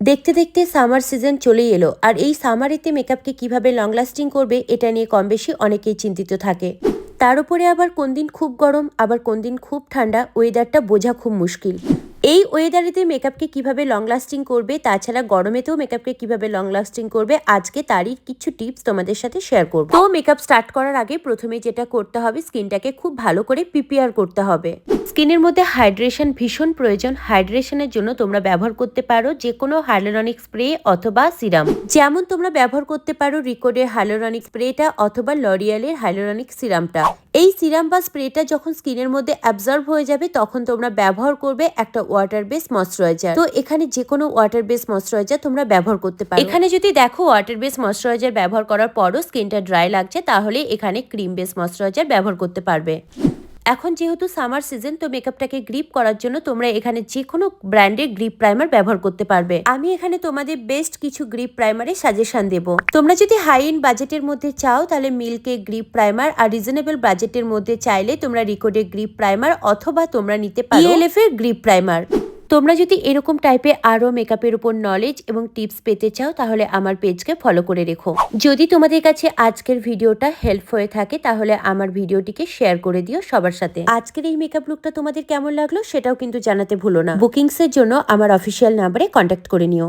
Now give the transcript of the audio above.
দেখতে দেখতে summer season চলেই এলো, আর এই সামারেতে মেকআপকে কিভাবে লং লাস্টিং করবে এটা নিয়ে কম বেশি অনেকেই চিন্তিত থাকে। তার উপরে আবার কোন দিন খুব গরম আবার কোন দিন খুব ঠান্ডা, ওয়েদারটা বোঝা খুব মুশকিল। এই ওয়েদারেতে মেকআপকে কিভাবে লং লাস্টিং করবে, তাছাড়া গরমেতেও মেকআপকে কিভাবে লং লাস্টিং করবে, আজকে তারই কিছু টিপস তোমাদের সাথে শেয়ার করব। তো মেকআপ স্টার্ট করার আগে প্রথমে যেটা করতে হবে, স্কিনটাকে খুব ভালো করে প্রিপেয়ার করতে হবে। স্কিনের মধ্যে হাইড্রেশন ভীষণ প্রয়োজন। হাইড্রেশনের জন্য তোমরা ব্যবহার করতে পারো যে কোনো হাইলোরনিক স্প্রে অথবা সিরাম। যেমন তোমরা ব্যবহার করতে পারো রিকোডের হাইলোরনিক স্প্রেটা অথবা লরিয়ালের হাইলোরনিক সিরামটা। এই সিরাম বা স্প্রেটা যখন স্কিনের মধ্যে অ্যাবজর্ব হয়ে যাবে তখন তোমরা ব্যবহার করবে একটা ওয়াটার বেস ময়শ্চারাইজার। তো এখানে যে কোনো ওয়াটার বেস ময়শ্চারাইজার তোমরা ব্যবহার করতে পারো। এখানে যদি দেখো ওয়াটার বেস ময়শ্চারাইজার ব্যবহার করার পরও স্কিনটা ড্রাই লাগছে, তাহলে এখানে ক্রিম বেস ময়শ্চারাইজার ব্যবহার করতে পারবে। এখন যেহেতু সামার সিজন, তো মেকআপটাকে গ্রিপ করার জন্য তোমরা এখানে যে কোনো ব্র্যান্ডের গ্রিপ প্রাইমার ব্যবহার করতে পারবে। আমি এখানে তোমাদের বেস্ট কিছু গ্রিপ প্রাইমারের সাজেশন দেব। তোমরা যদি হাই এন্ড বাজেটের মধ্যে চাও তাহলে মিল্কে গ্রিপ প্রাইমার, আর রিজনেবল বাজেটের মধ্যে চাইলে তোমরা রিকোডের গ্রিপ প্রাইমার অথবা তোমরা নিতে পারো ELF এর গ্রিপ প্রাইমার। তোমরা যদি এরকম টাইপের আরও মেকআপের উপর নলেজ এবং টিপস পেতে চাও তাহলে আমার পেজকে ফলো করে রেখো। যদি তোমাদের কাছে আজকের ভিডিওটা হেল্প হয়ে থাকে তাহলে আমার ভিডিওটিকে শেয়ার করে দিও সবার সাথে। আজকের এই মেকআপ লুকটা তোমাদের কেমন লাগলো সেটাও কিন্তু জানাতে ভুলো না। বুকিংসের জন্য আমার অফিসিয়াল নাম্বারে কন্ট্যাক্ট করে নিও।